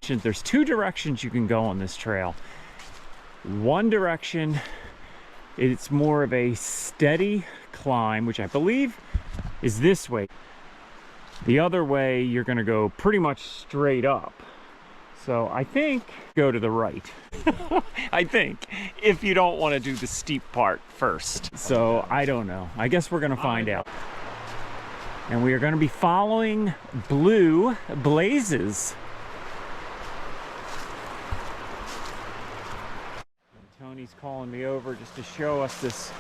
There's two directions you can go on this trail. One direction, it's more of a steady climb, which I believe is this way. The other way, you're gonna go pretty much straight up. So I think go to the right. I think, if you don't want to do the steep part first. So I don't know. I guess we're gonna find out. And we are gonna be following blue blazes. Tony's calling me over just to show us this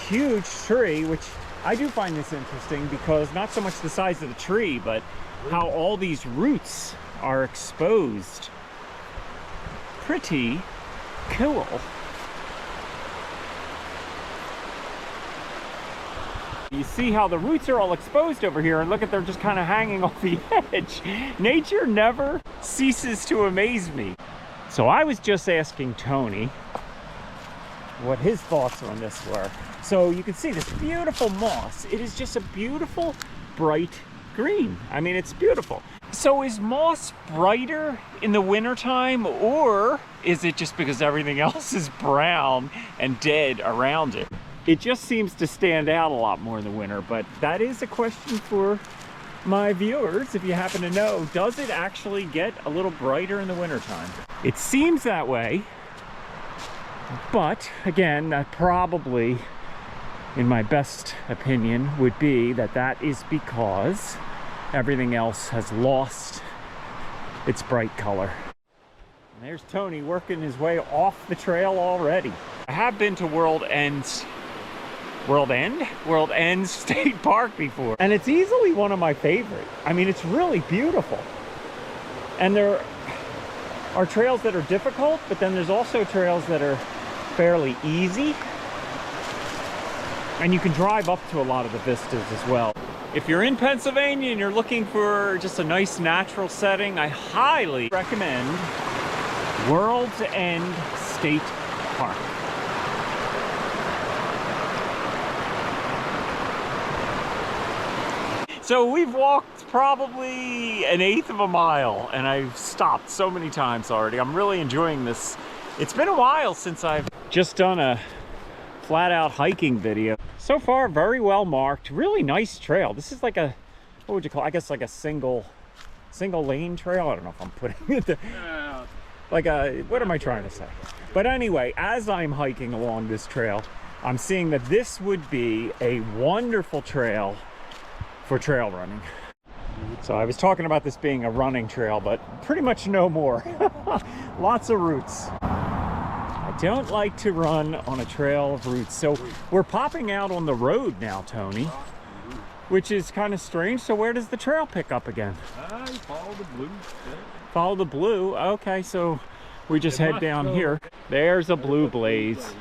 huge tree, which I do find this interesting because not so much the size of the tree, but how all these roots are exposed. Pretty cool. You see how the roots are all exposed over here, and look at, they're just kind of hanging off the edge. Nature never ceases to amaze me. So I was just asking Tony what his thoughts on this were. So you can see this beautiful moss. It is just a beautiful bright green. I mean, it's beautiful. So is moss brighter in the wintertime, or is it just because everything else is brown and dead around it? It just seems to stand out a lot more in the winter, but that is a question for my viewers. If you happen to know, does it actually get a little brighter in the wintertime? It seems that way. But again, that probably, in my best opinion, would be that that is because everything else has lost its bright color. And there's Tony working his way off the trail already. I have been to World End State Park before, and it's easily one of my favorite. I mean, it's really beautiful. And there are trails that are difficult, but then there's also trails that are fairly easy, and you can drive up to a lot of the vistas as well. If you're in Pennsylvania and you're looking for just a nice natural setting, I highly recommend World's End State Park. So we've walked probably 1/8 of a mile, and I've stopped so many times already. I'm really enjoying this. It's been a while since I've just done a flat out hiking video. So far, very well marked, really nice trail. This is like a, what would you call it? I guess like a single lane trail. I don't know if I'm putting it there. Like a, what am I trying to say? But anyway, as I'm hiking along this trail, I'm seeing that this would be a wonderful trail for trail running. So I was talking about this being a running trail, but pretty much no more. Lots of roots. I don't like to run on a trail of roots. So we're popping out on the road now, Tony, which is kind of strange. So where does the trail pick up again? You follow the blue. Follow the blue. Okay, so we just head down here. There's a blue blaze.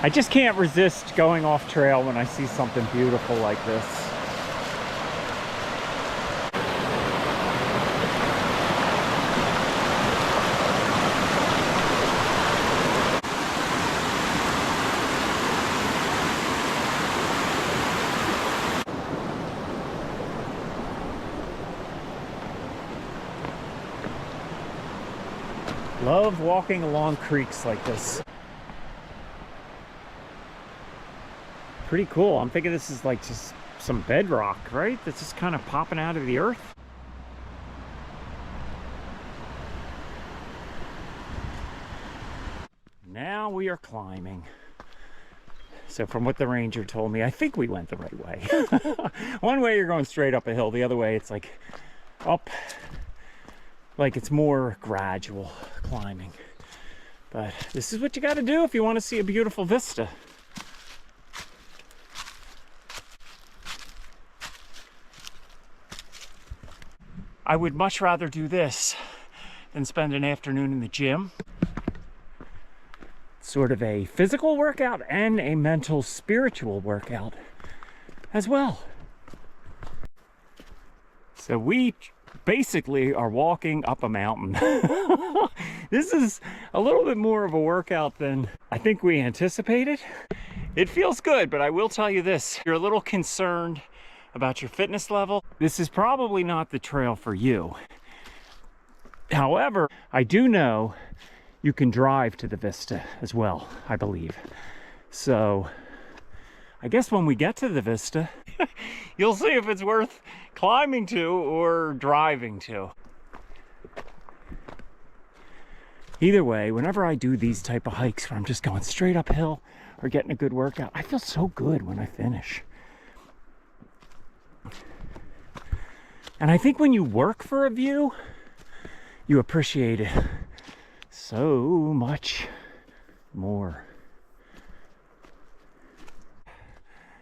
I just can't resist going off trail when I see something beautiful like this. Love walking along creeks like this. Pretty cool. I'm thinking this is like just some bedrock, right? That's just kind of popping out of the earth. Now we are climbing. So from what the ranger told me, I think we went the right way. One way you're going straight up a hill, the other way it's like up, like it's more gradual climbing. But this is what you got to do if you want to see a beautiful vista. I would much rather do this than spend an afternoon in the gym. Sort of a physical workout and a mental, spiritual workout as well. So we basically are walking up a mountain. This is a little bit more of a workout than I think we anticipated. It feels good, but I will tell you this, if you're a little concerned about your fitness level, this is probably not the trail for you. However, I do know you can drive to the Vista as well, I believe. So I guess when we get to the Vista, you'll see if it's worth climbing to or driving to. Either way, whenever I do these type of hikes where I'm just going straight uphill or getting a good workout, I feel so good when I finish. And I think when you work for a view, you appreciate it so much more.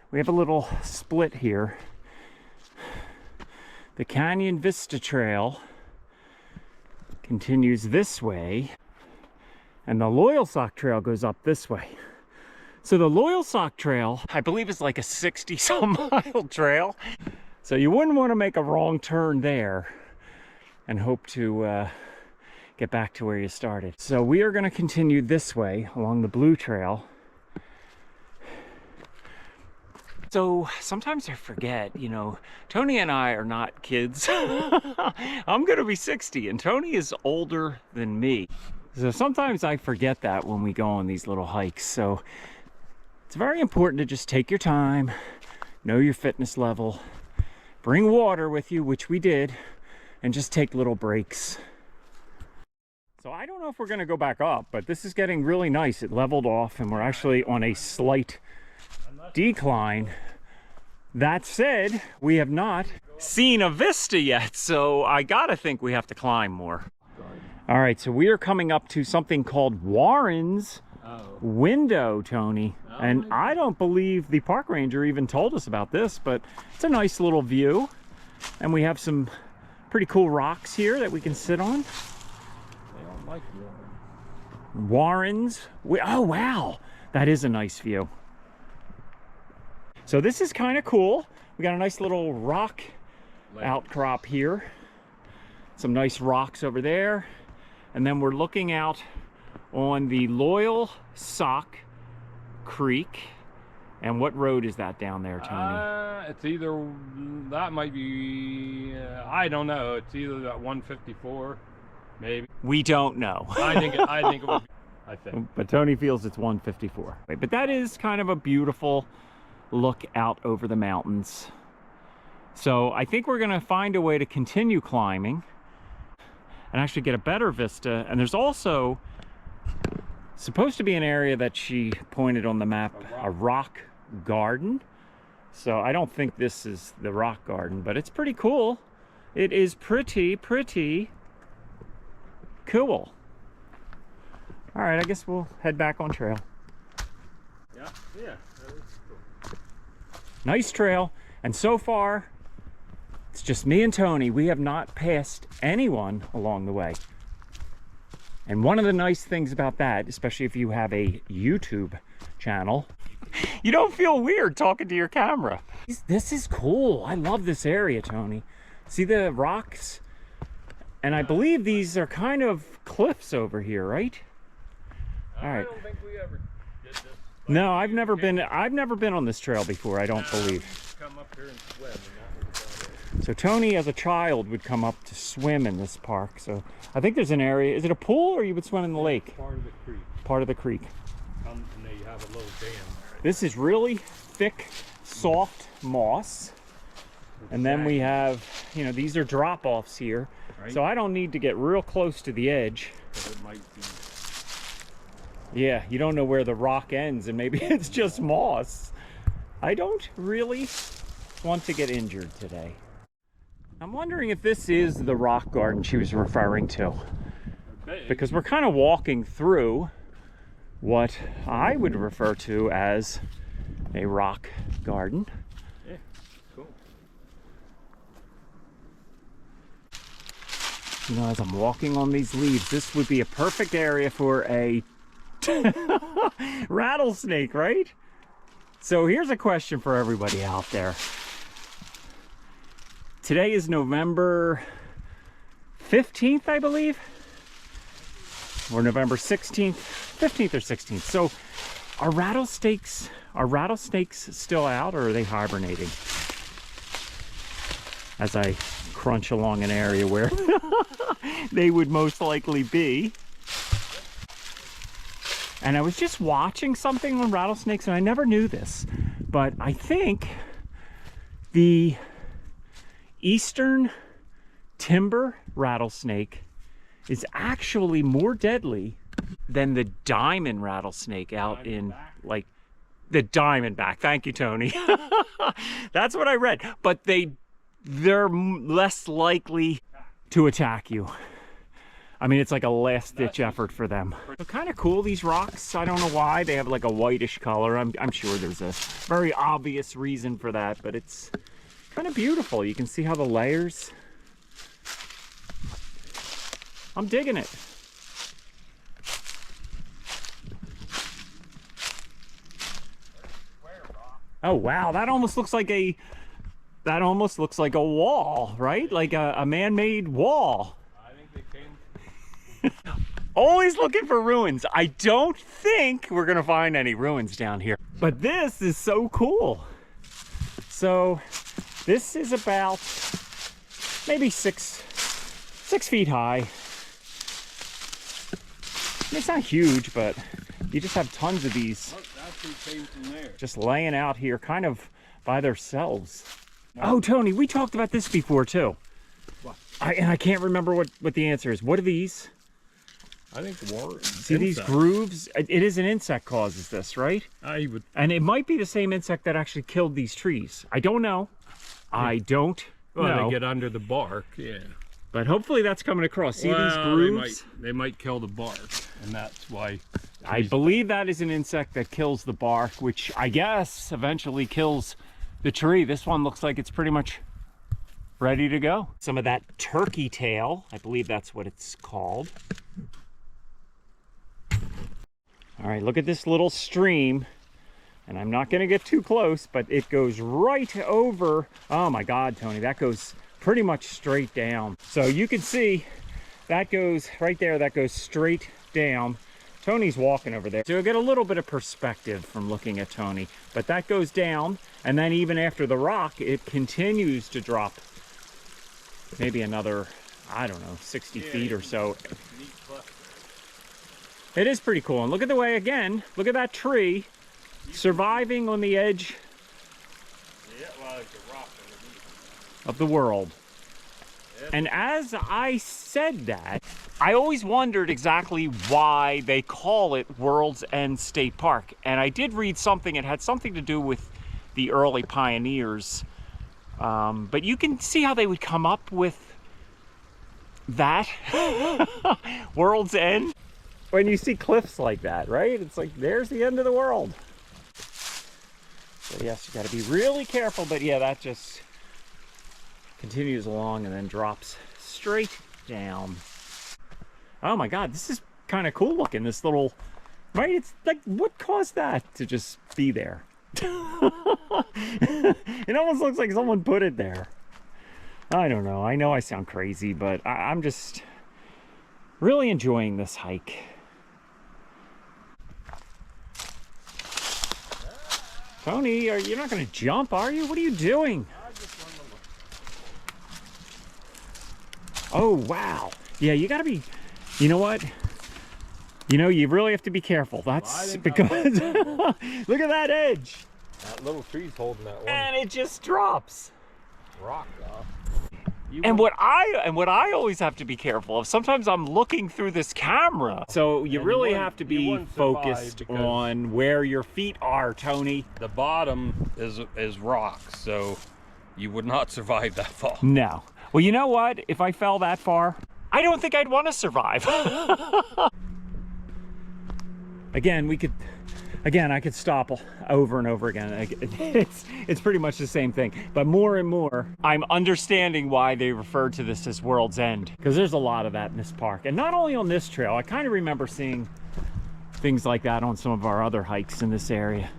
We have a little split here. The Canyon Vista Trail continues this way, and the Loyalsock Trail goes up this way. So the Loyalsock Trail, I believe, is like a 60-some-mile trail. So you wouldn't want to make a wrong turn there and hope to get back to where you started. So we are going to continue this way along the Blue Trail. So sometimes I forget, you know, Tony and I are not kids. I'm going to be 60 and Tony is older than me. So sometimes I forget that when we go on these little hikes. So it's very important to just take your time, know your fitness level, bring water with you, which we did, and just take little breaks. So I don't know if we're going to go back up, but this is getting really nice. It leveled off and we're actually on a slight decline. That said, we have not seen a vista yet, so I gotta think we have to climb more. All right, so we are coming up to something called Warren's Window, Tony. And I don't believe the park ranger even told us about this, but it's a nice little view. And we have some pretty cool rocks here that we can sit on. They don't like Warren's. Oh, wow. That is a nice view. So this is kind of cool. We got a nice little rock outcrop here. Some nice rocks over there. And then we're looking out on the Loyalsock Creek. And what road is that down there, Tony? It's either, that might be, I don't know. It's either that 154, maybe. We don't know. I think it would be, I think. But Tony feels it's 154. But that is kind of a beautiful look out over the mountains. So I think we're gonna find a way to continue climbing and actually get a better vista. And there's also supposed to be an area that she pointed on the map, a rock garden. So I don't think this is the rock garden, but it's pretty cool. It is pretty cool. All right, I guess we'll head back on trail. Yeah, that is cool. Nice trail, and so far it's just me and Tony. We have not passed anyone along the way. And one of the nice things about that, especially if you have a YouTube channel, you don't feel weird talking to your camera. This is cool. I love this area, Tony. See the rocks? And I believe these are kind of cliffs over here, right? All right. I don't think we ever did this. No, I've never been on this trail before, I don't believe. Come up here and swim, and that was about it. So Tony, as a child, would come up to swim in this park. So I think there's an area. Is it a pool or you would swim in the lake? Part of the creek. Part of the creek. And they have a little dam. This is really thick, soft moss. And then we have, you know, these are drop-offs here. Right. So I don't need to get real close to the edge. But it might be. Yeah, you don't know where the rock ends and maybe it's just moss. I don't really want to get injured today. I'm wondering if this is the rock garden she was referring to. Okay. Because we're kind of walking through what I would refer to as a rock garden. Yeah, cool. You know, as I'm walking on these leaves, this would be a perfect area for a rattlesnake, right? So here's a question for everybody out there. Today is November 15th, I believe, or November 16th, 15th or 16th. So are rattlesnakes still out, or are they hibernating? As I crunch along an area where they would most likely be. And I was just watching something on rattlesnakes, and I never knew this, but I think the eastern timber rattlesnake is actually more deadly than the diamond rattlesnake out in like the diamondback. Thank you, Tony. That's what I read. But they're less likely to attack you. I mean, it's like a last-ditch effort for them. They're kind of cool, these rocks. I don't know why. They have like a whitish color. I'm sure there's a very obvious reason for that, but it's kind of beautiful. You can see how the layers... I'm digging it. Oh wow, that almost looks like a wall, right? Like a man-made wall. I think they came. Always looking for ruins. I don't think we're gonna find any ruins down here, but this is so cool. So this is about maybe six feet high. It's not huge, but you just have tons of these. Look, that's who came from there. Just laying out here kind of by themselves. Oh, Tony, we talked about this before too. What? And I can't remember what the answer is. What are these? I think See these grooves? It is an insect causes this, right? I would. And it might be the same insect that actually killed these trees. I don't know. I don't know. They get under the bark, yeah. But hopefully that's coming across. See these grooves? They might kill the bark, and that's why. I believe that is an insect that kills the bark, which I guess eventually kills the tree. This one looks like it's pretty much ready to go. Some of that turkey tail, I believe that's what it's called. All right, look at this little stream. And I'm not gonna get too close, but it goes right over. Oh my God, Tony, that goes pretty much straight down. So you can see that goes right there, that goes straight down. Tony's walking over there. So you'll get a little bit of perspective from looking at Tony, but that goes down, and then even after the rock, it continues to drop maybe another, I don't know, 60 feet or so. It is pretty cool. And look at the way, again, look at that tree surviving on the edge of the world. And as I said that, I always wondered exactly why they call it World's End State Park. And I did read something, it had something to do with the early pioneers. But you can see how they would come up with that, World's End. When you see cliffs like that, right? It's like, there's the end of the world. So yes, you gotta be really careful, but yeah, that just continues along and then drops straight down. Oh my God, this is kind of cool looking, this little, right? It's like, what caused that to just be there? It almost looks like someone put it there. I don't know. I know I sound crazy, but I'm just really enjoying this hike. Tony, you're not going to jump, are you? What are you doing? I just want to look. Oh, wow. Yeah, you got to be, you know what? You know, you really have to be careful. That's because, look at that edge. That little tree's holding that one. And it just drops. Rock off. And what I always have to be careful of, sometimes I'm looking through this camera, so you really have to be focused on where your feet are, Tony. The bottom is rock, so you would not survive that fall. No. Well, you know what? If I fell that far, I don't think I'd want to survive. Again, I could stop over and over again. It's pretty much the same thing. But more and more, I'm understanding why they refer to this as World's End. Because there's a lot of that in this park. And not only on this trail, I kind of remember seeing things like that on some of our other hikes in this area.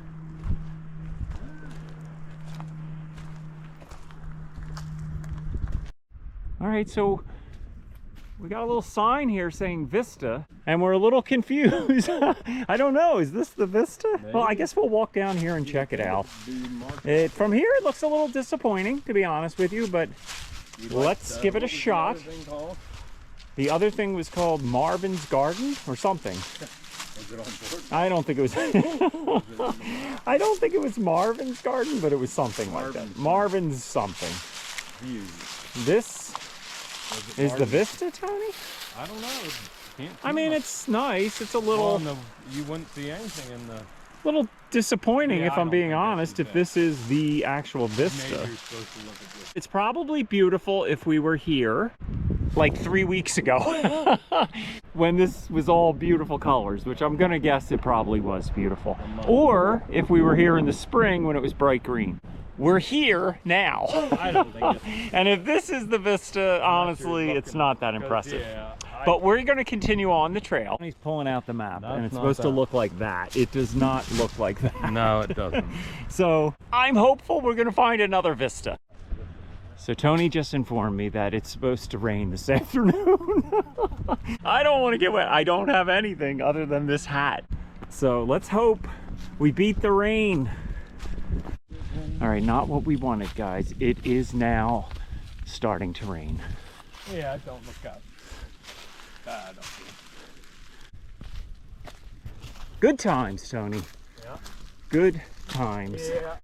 All right, so we got a little sign here saying Vista, and we're a little confused. I don't know, is this the Vista? Maybe. Well, I guess we'll walk down here and check it out. From here, it looks a little disappointing, to be honest with you, but Let's give it a shot. The other thing was called Marvin's Garden or something. Was it on board? I don't think it was. I don't think it was Marvin's Garden, but it was something like that. Marvin's something. This is the Vista, Tony? I don't know. I mean, it's nice. It's a little. Well, you wouldn't see anything in the. Little disappointing, Yeah, if I'm being honest, if this is the actual Vista. Maybe you're supposed to look at this. It's probably beautiful if we were here like 3 weeks ago when this was all beautiful colors, which I'm gonna guess it probably was beautiful. Or if we were here in the spring when it was bright green. We're here now. I don't think it's... And if this is the Vista, honestly, it's not that impressive. Yeah, But we're going to continue on the trail. He's pulling out the map, and it's supposed to look like that. It does not look like that. No, it doesn't. So I'm hopeful we're going to find another Vista. So Tony just informed me that it's supposed to rain this afternoon. I don't want to get wet. I don't have anything other than this hat. So let's hope we beat the rain. All right, not what we wanted, guys. It is now starting to rain. Yeah, don't look up. Don't Good times, Tony. Yeah. Good times. Yeah.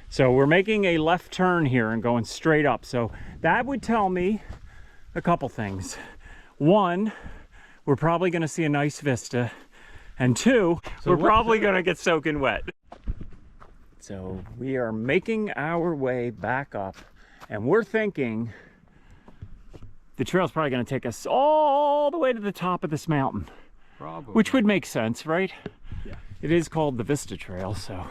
So we're making a left turn here and going straight up. So that would tell me a couple things. One, we're probably going to see a nice vista. And two, we're probably going to get soaking wet. So we are making our way back up, and we're thinking the trail's probably going to take us all the way to the top of this mountain. Probably. Which would make sense, right? Yeah. It is called the Vista Trail, so.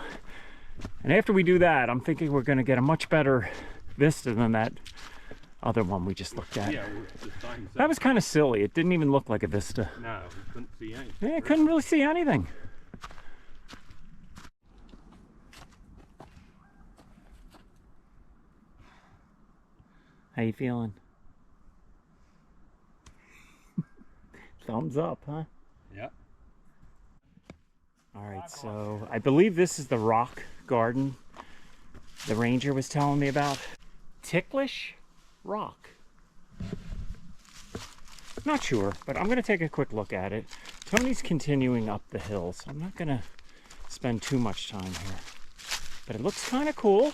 And after we do that, I'm thinking we're going to get a much better vista than that other one we just looked at. Yeah, the time's That up. was kind of silly. It didn't even look like a vista. No, we couldn't see anything. Yeah, I couldn't really see anything. How you feeling? Thumbs up, huh? Yeah. All right, so I believe this is the rock garden the ranger was telling me about. Ticklish rock. Not sure, but I'm going to take a quick look at it. Tony's continuing up the hill, so I'm not going to spend too much time here. But it looks kind of cool.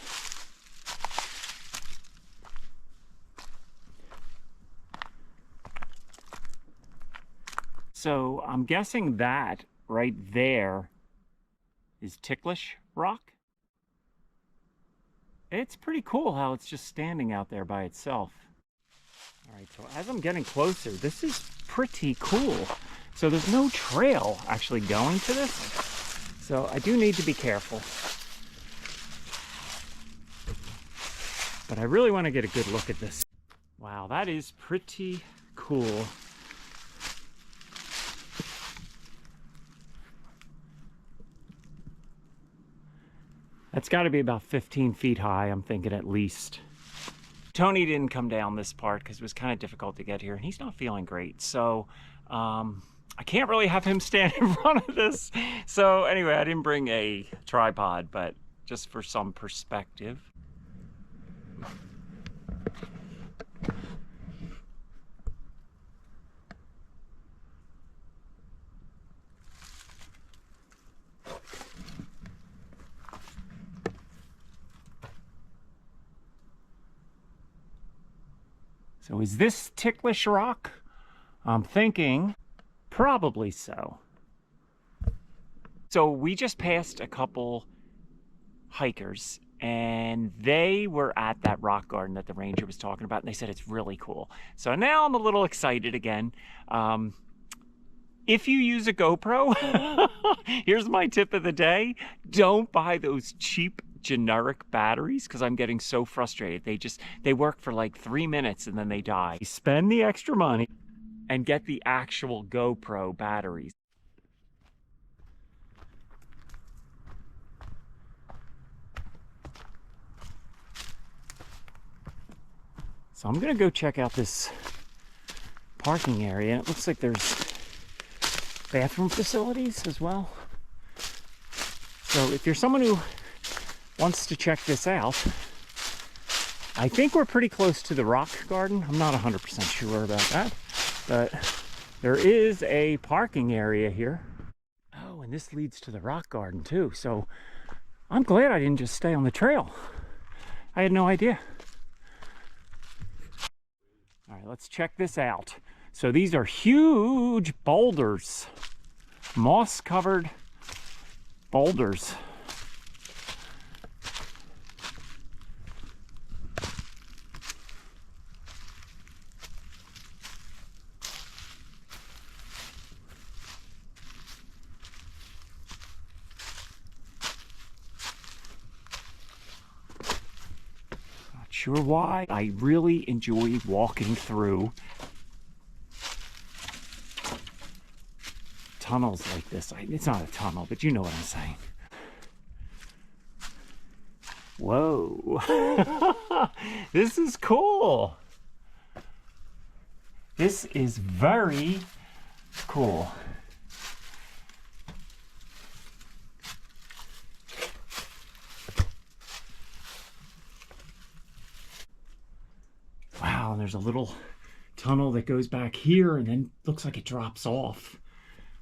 So I'm guessing that right there is ticklish rock. It's pretty cool how it's just standing out there by itself. All right, so as I'm getting closer, this is pretty cool. So there's no trail actually going to this. So I do need to be careful. But I really want to get a good look at this. Wow, that is pretty cool. That's got to be about 15 feet high, I'm thinking at least. Tony didn't come down this part because it was kind of difficult to get here, and he's not feeling great. So I can't really have him stand in front of this. So anyway, I didn't bring a tripod, but just for some perspective. So is this ticklish rock? I'm thinking probably so. So we just passed a couple hikers and they were at that rock garden that the ranger was talking about, and they said it's really cool. So now I'm a little excited again. If you use a GoPro, here's my tip of the day. Don't buy those cheap generic batteries, because I'm getting so frustrated. They work for like 3 minutes and then they die. Spend the extra money and get the actual GoPro batteries. So I'm gonna go check out this parking area. It looks like there's bathroom facilities as well. So if you're someone who wants to check this out, I think we're pretty close to the rock garden. I'm not 100% sure about that, but there is a parking area here. Oh, and this leads to the rock garden too. So I'm glad I didn't just stay on the trail. I had no idea. All right, let's check this out. So these are huge boulders, moss-covered boulders. Sure why. I really enjoy walking through tunnels like this. It's not a tunnel, but you know what I'm saying. Whoa. This is cool. This is very cool. Wow, and there's a little tunnel that goes back here and then looks like it drops off.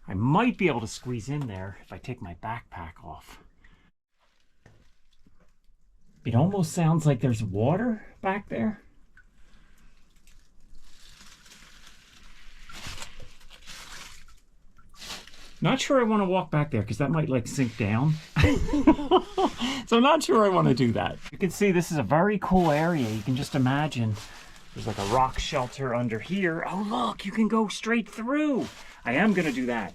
I might be able to squeeze in there if I take my backpack off. It almost sounds like there's water back there. Not sure I want to walk back there because that might like sink down. So I'm not sure I want to do that. You can see this is a very cool area. You can just imagine there's like a rock shelter under here. Oh look, you can go straight through. I am going to do that.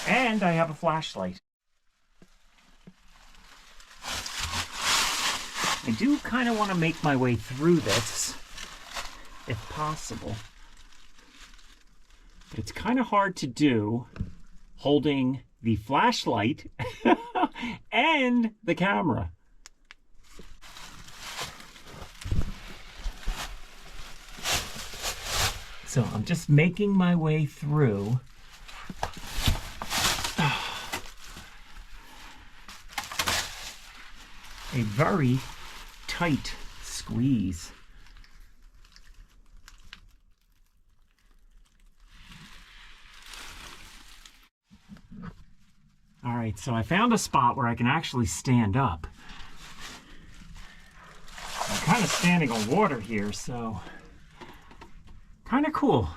And I have a flashlight. I do kind of want to make my way through this, if possible. But it's kind of hard to do holding the flashlight and the camera. So I'm just making my way through. A very tight squeeze. All right, so I found a spot where I can actually stand up. I'm kind of standing on water here, so kind of cool.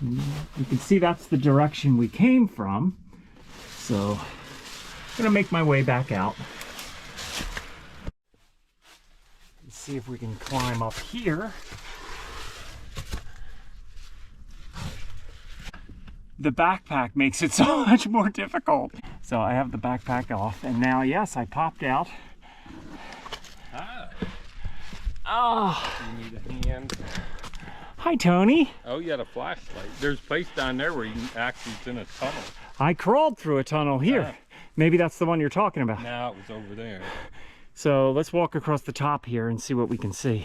You can see that's the direction we came from. So I'm gonna make my way back out. Let's see if we can climb up here. The backpack makes it so much more difficult. So I have the backpack off, and now, yes, I popped out. Oh. You need a hand. Hi, Tony. Oh, you got a flashlight. There's a place down there where you can actually, it's in a tunnel. I crawled through a tunnel here. Maybe that's the one you're talking about. No, it was over there. So let's walk across the top here and see what we can see.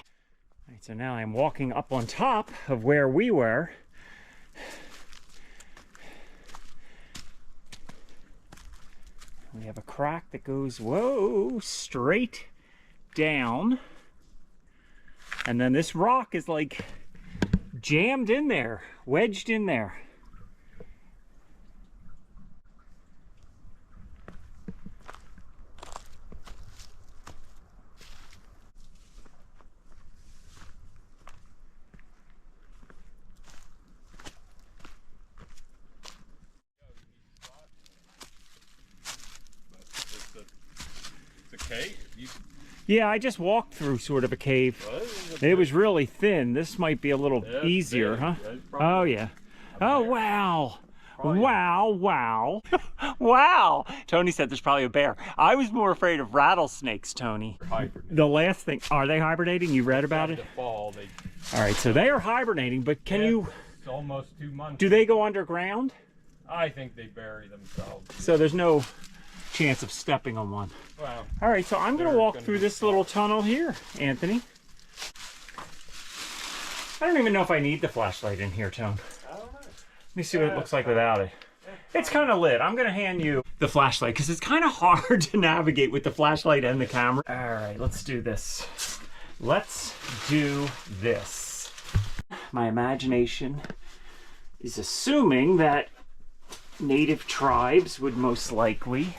All right, so now I'm walking up on top of where we were. We have a crack that goes, whoa, straight down. And then this rock is like jammed in there, wedged in there. Cave? Yeah, I just walked through sort of a cave. It was really thin. This might be a little easier, huh? Oh, yeah. Oh, wow. Wow, wow. Wow. Tony said there's probably a bear. I was more afraid of rattlesnakes, Tony. The last thing, are they hibernating? You read about it? All right, so they are hibernating, but can you... It's almost 2 months. Do they go underground? I think they bury themselves. So there's no chance of stepping on one. Wow. All right, so I'm going to walk through this little tunnel here, Anthony. I don't even know if I need the flashlight in here, Tone. I don't know. Let me see what it looks like without it. It's kind of lit. I'm going to hand you the flashlight because it's kind of hard to navigate with the flashlight and the camera. All right, let's do this. Let's do this. My imagination is assuming that native tribes would most likely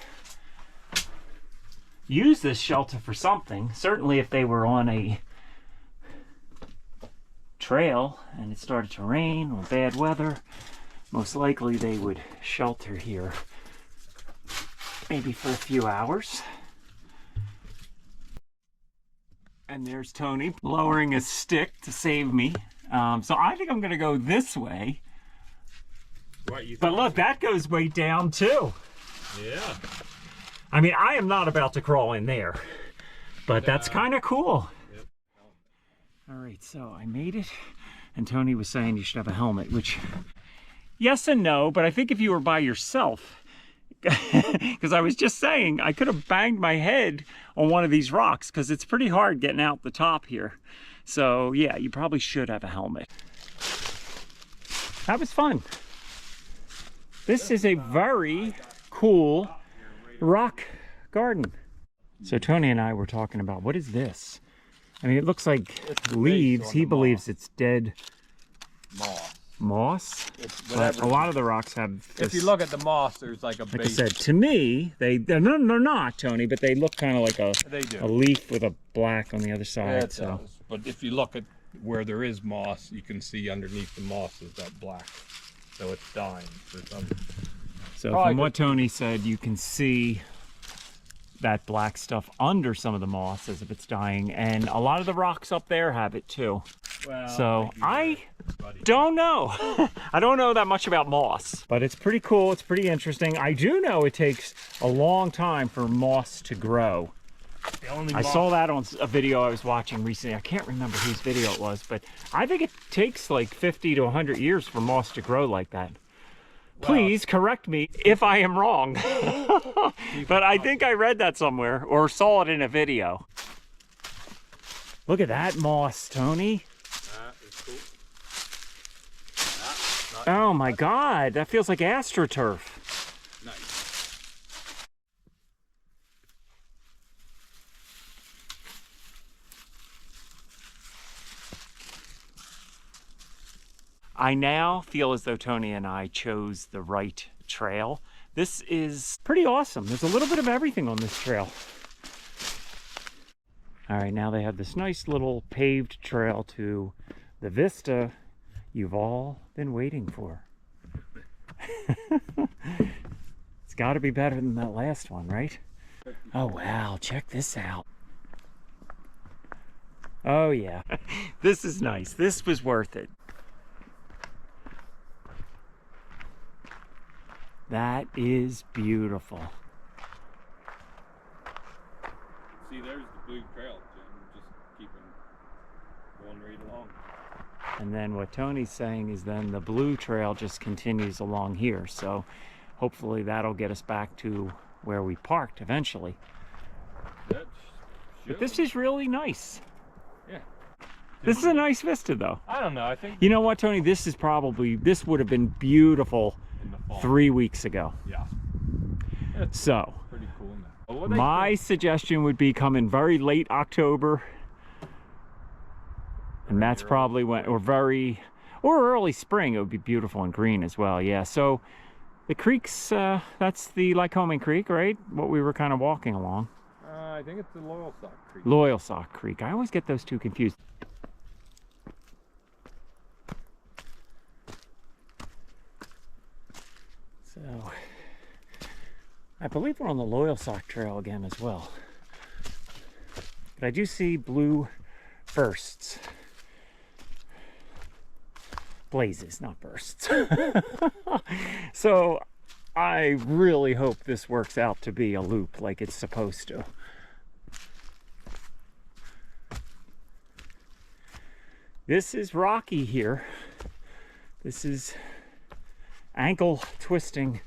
use this shelter for something. Certainly if they were on a trail and it started to rain or bad weather, most likely they would shelter here maybe for a few hours. And there's Tony lowering his stick to save me. So I think I'm gonna go this way. But look, that goes way down too. Yeah. I mean, I am not about to crawl in there, but that's kind of cool. Yep. All right, so I made it, and Tony was saying you should have a helmet, which yes and no, but I think if you were by yourself, because I was just saying I could have banged my head on one of these rocks because it's pretty hard getting out the top here. So yeah, you probably should have a helmet. That was fun. This is a very cool rock garden. So Tony and I were talking about, what is this? I mean, it looks like leaves. He believes it's dead moss. But a lot of the rocks have this, if you look at the moss, there's like a base. like I said, to me, they're not, Tony, but they look kind of like a leaf with a black on the other side. Yeah, it so. does. But if you look at where there is moss, you can see underneath the moss is that black. So it's dying for some. So from what Tony said, you can see that black stuff under some of the moss as if it's dying, and a lot of the rocks up there have it too. Well, so I don't know. I don't know that much about moss, but it's pretty cool. It's pretty interesting. I do know it takes a long time for moss to grow. I saw that on a video I was watching recently. I can't remember whose video it was, but I think it takes like 50 to 100 years for moss to grow like that. Please correct me if I am wrong. But I think I read that somewhere or saw it in a video. Look at that moss, Tony. That is cool. Oh my God, that feels like AstroTurf. Nice. I now feel as though Tony and I chose the right trail. This is pretty awesome. There's a little bit of everything on this trail. All right, now they have this nice little paved trail to the Vista you've all been waiting for. It's got to be better than that last one, right? Oh, wow, check this out. Oh, yeah. This is nice. This was worth it. That is beautiful. See, there's the blue trail, Jim. Just keep going right along. And then what Tony's saying is then the blue trail just continues along here. So hopefully that'll get us back to where we parked eventually. But this is really nice. Yeah. This is a nice vista though. I don't know, I think. You know what, Tony? This would have been beautiful 3 weeks ago. Yeah. It's so pretty cool now. Well, my suggestion would be come in very late October. And that's probably when, or early spring, it would be beautiful and green as well. Yeah, so the creeks, that's the Lycoming Creek, right? What we were kind of walking along. I think it's the Loyalsock Creek. Loyalsock Creek. I always get those two confused. So, I believe we're on the Loyalsock Trail again as well. But I do see blue bursts. Blazes, not bursts. So I really hope this works out to be a loop like it's supposed to. This is rocky here. This is ankle twisting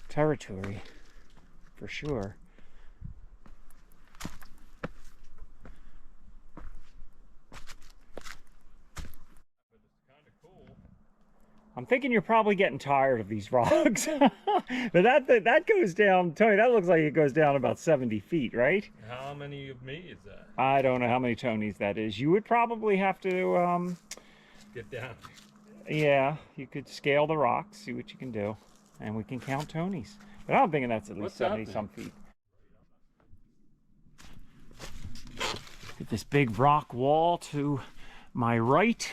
territory for sure. I'm I'm thinking you're probably getting tired of these rocks. But that goes down, Tony, that looks like it goes down about 70 feet, right? How many of me is that? I don't know how many Tonys that is. You would probably have to, Get down. yeah, you could scale the rocks, see what you can do. And we can count Tonys. But I'm thinking that's at least 70 some feet. Get this big rock wall to my right.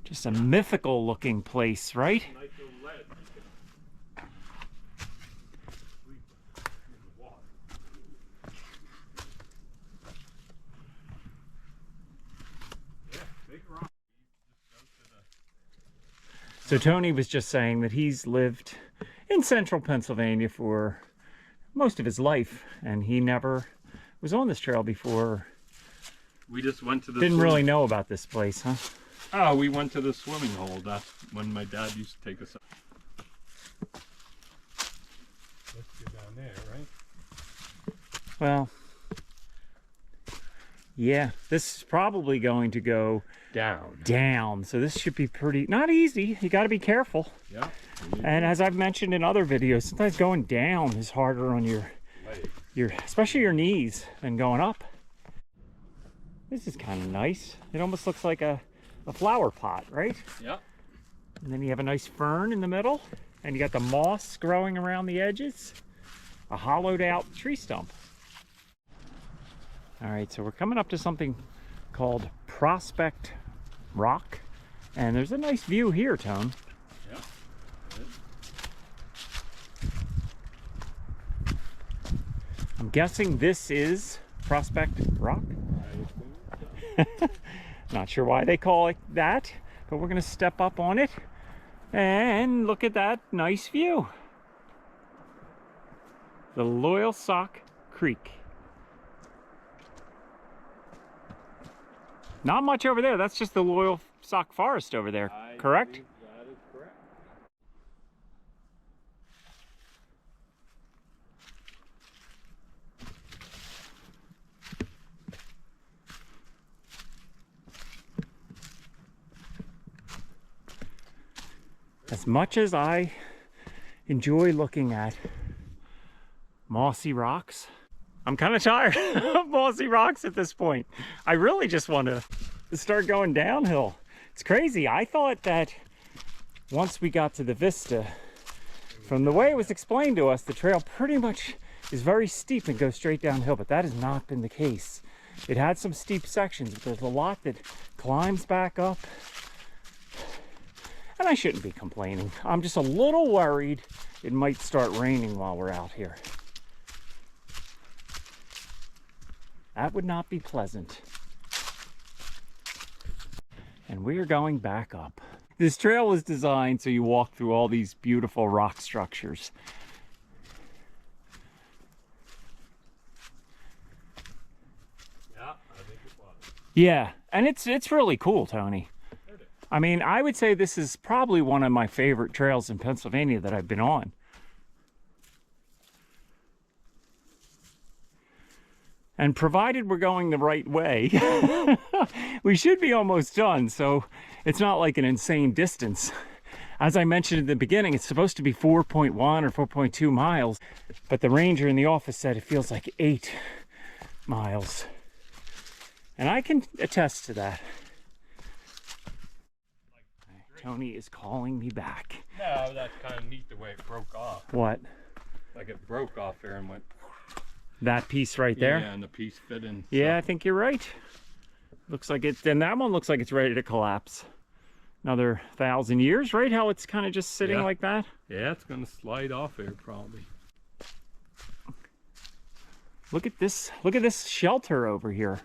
Just a mythical looking place, right? So Tony was just saying that he's lived in central Pennsylvania for most of his life, and he never was on this trail before. We just went to the Didn't really know about this place, huh? Oh, we went to the swimming hole. That's when my dad used to take us up. Let's go down there, right? Well, yeah, this is probably going to go down. So this should be pretty, not easy. You got to be careful. Yeah. And as I've mentioned in other videos, sometimes going down is harder on your especially your knees than going up. This is kind of nice. It almost looks like a flower pot, right? Yeah. And then you have a nice fern in the middle, and you got the moss growing around the edges. A hollowed out tree stump. All right, so we're coming up to something called Prospect Rock, and there's a nice view here, Tone. Yeah. I'm guessing this is Prospect Rock. Not sure why they call it that, but we're gonna step up on it and look at that nice view. The Loyalsock Creek. Not much over there. That's just the Loyalsock Forest over there, correct? That is correct. As much as I enjoy looking at mossy rocks, I'm kind of tired of mossy rocks at this point. I really just want to start going downhill. It's crazy. I thought that once we got to the Vista, from the way it was explained to us, the trail pretty much is very steep and goes straight downhill, but that has not been the case. It had some steep sections, but there's a lot that climbs back up. And I shouldn't be complaining. I'm just a little worried it might start raining while we're out here. That would not be pleasant. And we are going back up. This trail was designed so you walk through all these beautiful rock structures. Yeah, I think it was. Yeah, and it's really cool, Tony. I mean, I would say this is probably one of my favorite trails in Pennsylvania that I've been on. And provided we're going the right way, we should be almost done. So it's not like an insane distance. As I mentioned at the beginning, it's supposed to be 4.1 or 4.2 miles, but the ranger in the office said it feels like 8 miles. And I can attest to that. Tony is calling me back. No, that's kind of neat the way it broke off. What? Like it broke off there and went. That piece right there? Yeah, and the piece fit in. Yeah, I think you're right. Looks like it, and that one looks like it's ready to collapse. Another 1,000 years, right? How it's kind of just sitting like that? Yeah, it's going to slide off here probably. Look at this shelter over here.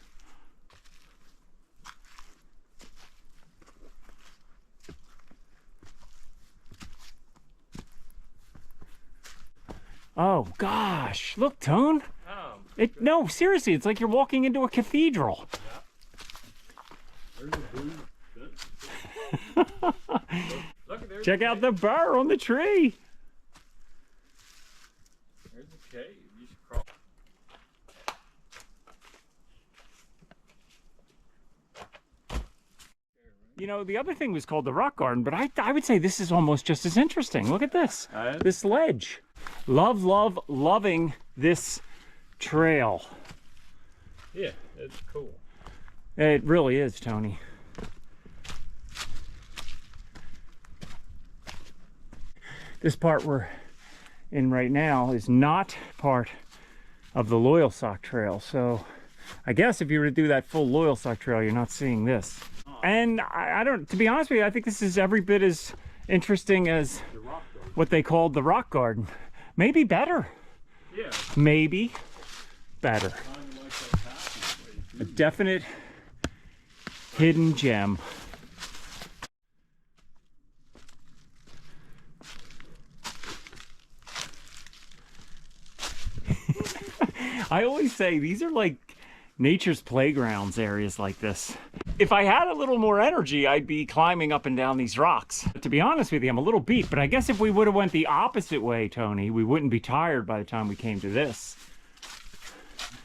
Oh gosh, look, Tone. No, seriously, it's like you're walking into a cathedral. Yeah. Look, Check out the burr on the tree. There's a cave. You should crawl. know, the other thing was called the rock garden, but I would say this is almost just as interesting. Look at this, this ledge. Loving this trail. Yeah, it's cool. It really is, Tony. This part we're in right now is not part of the Loyalsock Trail, so I guess if you were to do that full Loyalsock Trail, you're not seeing this. And I don't, to be honest with you, I think this is every bit as interesting as what they called the rock garden. Maybe better. Yeah. Maybe better. A definite hidden gem. I always say these are like nature's playgrounds, areas like this. If I had a little more energy, I'd be climbing up and down these rocks. But to be honest with you, I'm a little beat, but I guess if we would have went the opposite way, Tony, we wouldn't be tired by the time we came to this.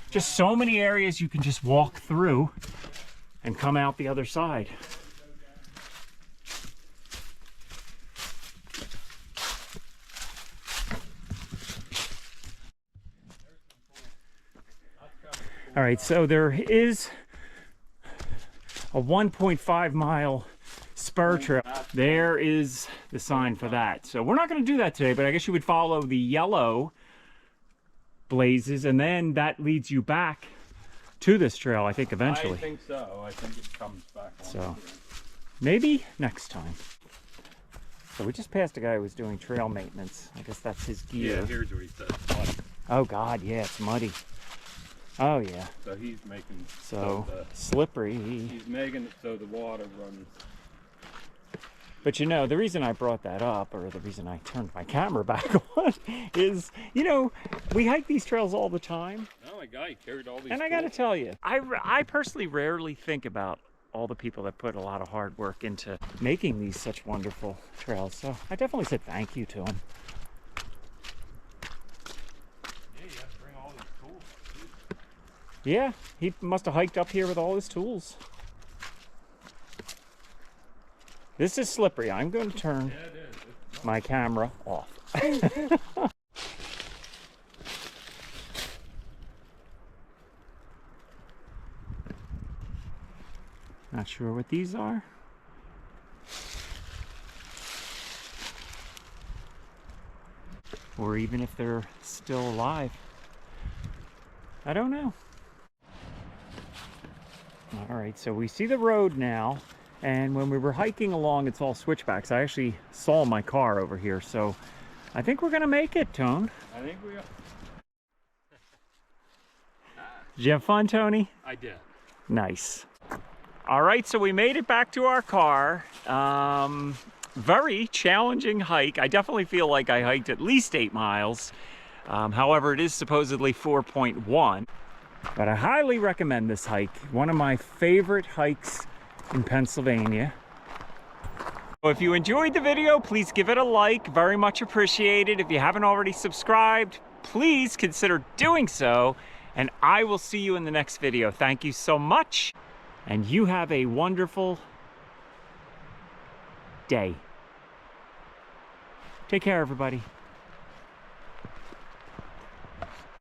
Just so many areas you can just walk through and come out the other side. All right, so there is a 1.5 mile spur trail. There is the sign for that. So we're not going to do that today, but I guess you would follow the yellow blazes, and then that leads you back to this trail, I think, eventually. I think so. I think it comes back on. So maybe next time. So we just passed a guy who was doing trail maintenance. I guess that's his gear. Yeah, here's where he says muddy. Oh God, yeah, it's muddy. Oh yeah. So he's making so slippery. He's making it so the water runs. But you know, the reason I brought that up, or the reason I turned my camera back on, is, you know, we hike these trails all the time. Oh my God, he carried all these. And I got to tell you, I personally rarely think about all the people that put a lot of hard work into making these such wonderful trails. So I definitely said thank you to him. Yeah, he must have hiked up here with all his tools. This is slippery. I'm going to turn my camera off. Not sure what these are. Or even if they're still alive. I don't know. All right, so we see the road now, and when we were hiking along, it's all switchbacks. I actually saw my car over here, so I think we're gonna make it, Tone. I think we are. Did you have fun, Tony? I did. Nice. All right, so we made it back to our car. Very challenging hike. I definitely feel like I hiked at least 8 miles. However, it is supposedly 4.1. But I highly recommend this hike. One of my favorite hikes in Pennsylvania. So if you enjoyed the video, please give it a like. Very much appreciated. If you haven't already subscribed, please consider doing so. And I will see you in the next video. Thank you so much. And you have a wonderful day. Take care, everybody.